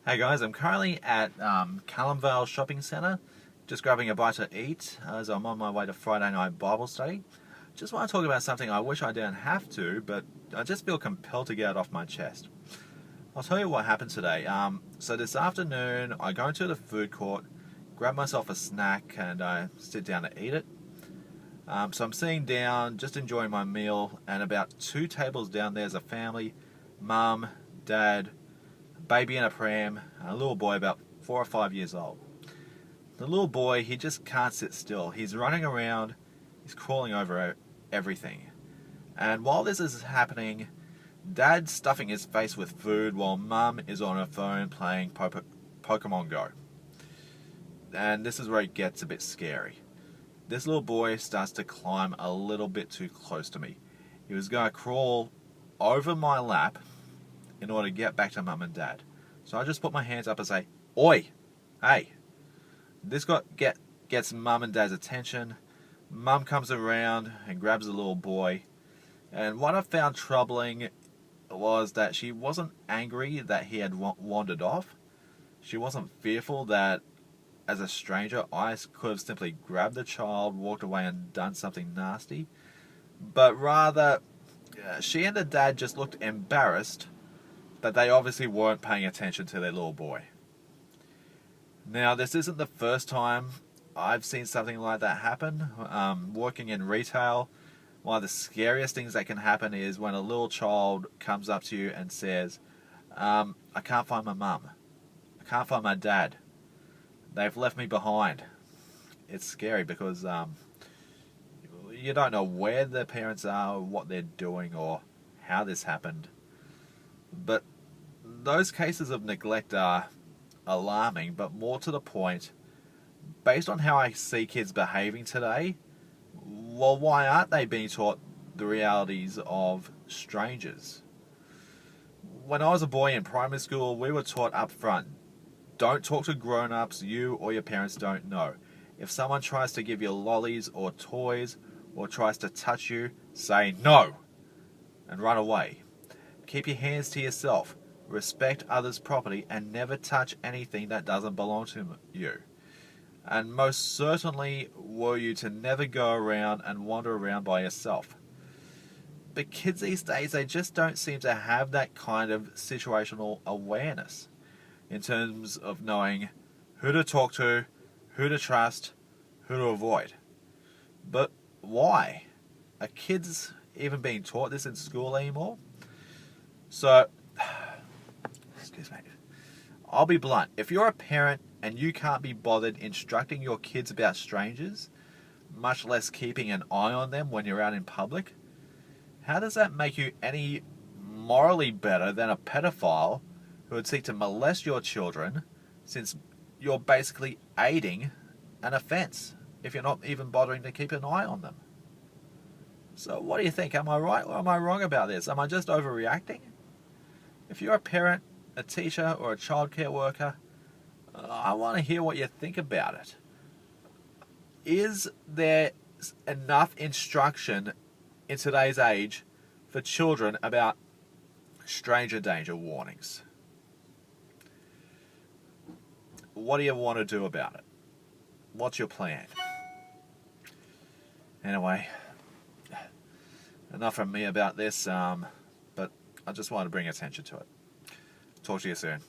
Hey guys, I'm currently at Vale Shopping Centre, just grabbing a bite to eat as I'm on my way to Friday night Bible study. Just want to talk about something I wish I didn't have to, but I just feel compelled to get it off my chest. I'll tell you what happened today. So this afternoon, I go into the food court, grab myself a snack, and I sit down to eat it. So I'm sitting down, just enjoying my meal, and about 2 tables down there's a family, mum, dad, baby in a pram, and a little boy about 4 or 5 years old. The little boy, he just can't sit still. He's running around, he's crawling over everything. And while this is happening, Dad's stuffing his face with food while Mum is on her phone playing Pokemon Go. And this is where it gets a bit scary. This little boy starts to climb a little bit too close to me. He was going to crawl over my lap in order to get back to Mum and Dad. So I just put my hands up and say, "Oi! Hey!" This gets Mum and Dad's attention. Mum comes around and grabs the little boy. And what I found troubling was that she wasn't angry that he had wandered off. She wasn't fearful that as a stranger I could have simply grabbed the child, walked away and done something nasty. But rather, she and the dad just looked embarrassed that they obviously weren't paying attention to their little boy. Now, this isn't the first time I've seen something like that happen. Working in retail, one of the scariest things that can happen is when a little child comes up to you and says, "I can't find my mum. I can't find my dad. They've left me behind." It's scary because you don't know where their parents are, what they're doing, or how this happened. But those cases of neglect are alarming, but more to the point, based on how I see kids behaving today, well, why aren't they being taught the realities of strangers? When I was a boy in primary school, we were taught up front, don't talk to grown-ups you or your parents don't know. If someone tries to give you lollies or toys or tries to touch you, say no and run away. Keep your hands to yourself. Respect others' property and never touch anything that doesn't belong to you. And most certainly were you to never go around and wander around by yourself. But kids these days, they just don't seem to have that kind of situational awareness in terms of knowing who to talk to, who to trust, who to avoid. But why? Are kids even being taught this in school anymore? So, excuse me, I'll be blunt. If you're a parent and you can't be bothered instructing your kids about strangers, much less keeping an eye on them when you're out in public, how does that make you any morally better than a pedophile who would seek to molest your children, since you're basically aiding an offence if you're not even bothering to keep an eye on them? So what do you think? Am I right or am I wrong about this? Am I just overreacting? If you're a parent, a teacher, or a childcare worker, I want to hear what you think about it. Is there enough instruction in today's age for children about stranger danger warnings? What do you want to do about it? What's your plan? Anyway, enough from me about this, but I just wanted to bring attention to it. Talk to you soon.